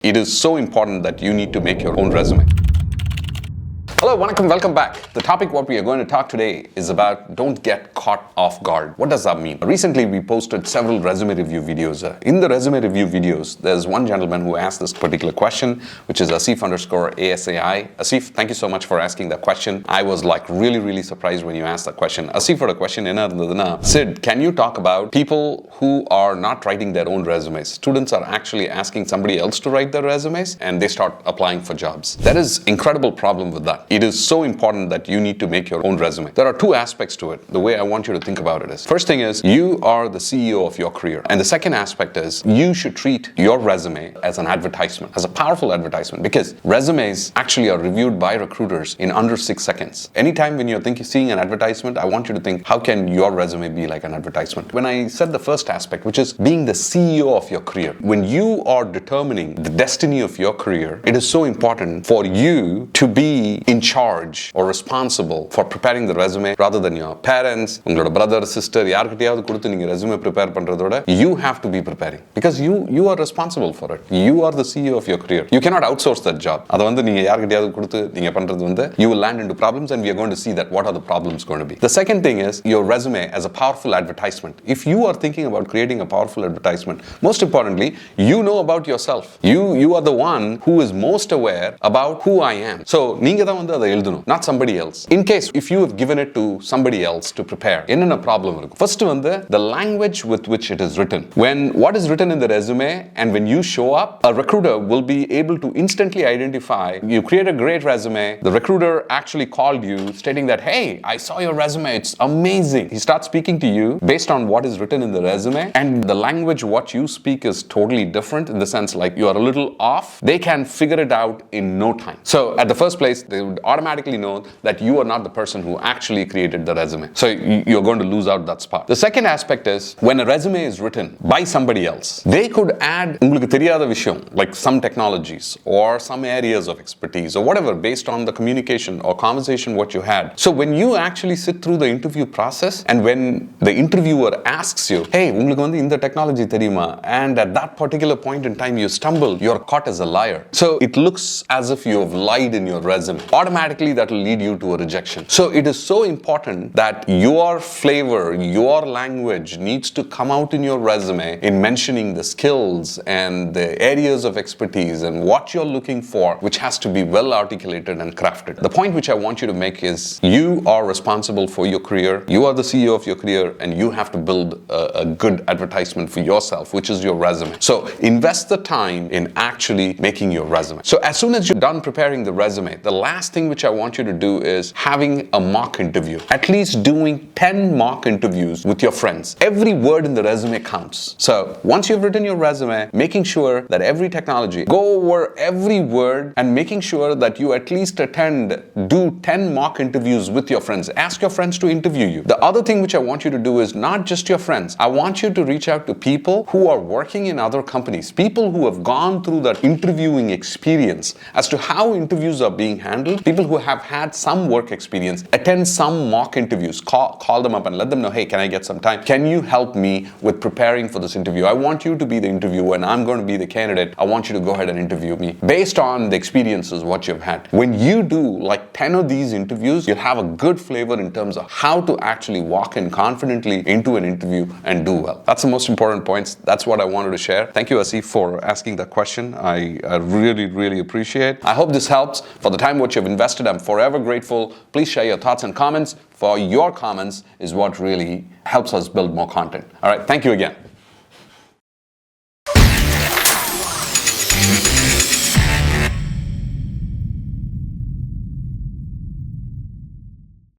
It is so important that you need to make your own resume. Hello, welcome back. The topic what we are going to talk today is about don't get caught off guard. What does that mean? Recently, we posted several resume review videos. In the resume review videos, there's one gentleman who asked this particular question, which is Asif_ASAI. Asif, thank you so much for asking that question. I was really surprised when you asked that question. Asif, for the question, Sid, can you talk about people who are not writing their own resumes? Students are actually asking somebody else to write their resumes and they start applying for jobs. There is incredible problem with that. It is so important that you need to make your own resume. There are two aspects to it. The way I want you to think about it is, first thing is, you are the CEO of your career. And the second aspect is, you should treat your resume as an advertisement, as a powerful advertisement, because resumes actually are reviewed by recruiters in under 6 seconds. Anytime when you're seeing an advertisement, I want you to think, how can your resume be like an advertisement? When I said the first aspect, which is being the CEO of your career, when you are determining the destiny of your career, it is so important for you to be in charge or responsible for preparing the resume rather than your parents, your brother, sister, யார்கிட்டயாவது கொடுத்து நீங்க resume prepare பண்றதோட you have to be preparing because you are responsible for it. You are the CEO of your career. You cannot outsource that job. அத நீங்க யார்கிட்டயாவது கொடுத்து நீங்க பண்றது you will land into problems, and we are going to see that what are the problems going to be. The second thing is your resume as a powerful advertisement. If you are thinking about creating a powerful advertisement, most importantly, you know about yourself. You are the one who is most aware about who I am. So நீங்க தான் அதை எழுதணும், not somebody else. In case if you have given it to somebody else to prepare, என்னென்ன problem இருக்கும்? First the language with which it is written. When what is written in the resume and when you show up, a recruiter will be able to instantly identify you create a great resume. The recruiter actually called you stating that, hey, I saw your resume, it's amazing. He starts speaking to you based on what is written in the resume, and the language what you speak is totally different in the sense like you are a little off. They can figure it out in no time. So at the first place, they would automatically know that you are not the person who actually created the resume. So you're going to lose out that spot. The second aspect is when a resume is written by somebody else, they could add உங்களுக்கு தெரியாத விஷயம் like some technologies or some areas of expertise or whatever based on the communication or conversation what you had. So when you actually sit through the interview process and when the interviewer asks you, hey, உங்களுக்கு இந்த technology தெரியுமா, and at that particular point in time you stumble, you're caught as a liar. So it looks as if you have lied in your resume. Automatically that will lead you to a rejection. So it is so important that your flavor, your language needs to come out in your resume in mentioning the skills and the areas of expertise and what you're looking for, which has to be well articulated and crafted. The point which I want you to make is you are responsible for your career. You are the CEO of your career and you have to build a good advertisement for yourself, which is your resume. So invest the time in actually making your resume. So as soon as you're done preparing the resume, the last thing which I want you to do is having a mock interview. At least doing 10 mock interviews with your friends. Every word in the resume counts. So once you've written your resume, making sure that every technology, go over every word and making sure that you at least do 10 mock interviews with your friends. Ask your friends to interview you. The other thing which I want you to do is not just your friends. I want you to reach out to people who are working in other companies, people who have gone through that interviewing experience as to how interviews are being handled, people who have had some work experience. Attend some mock interviews. Call them up and let them know, hey, can I get some time? Can you help me with preparing for this interview? I want you to be the interviewer and I'm going to be the candidate. I want you to go ahead and interview me based on the experiences what you've had. When you do like 10 of these interviews, you'll have a good flavor in terms of how to actually walk in confidently into an interview and do well. That's the most important points. That's what I wanted to share. Thank you, Asif, for asking that question. I really appreciate. I hope this helps. For the time what you've invested, I'm forever grateful. Please share your thoughts and comments. For your comments is what really helps us build more content. All right, thank you again.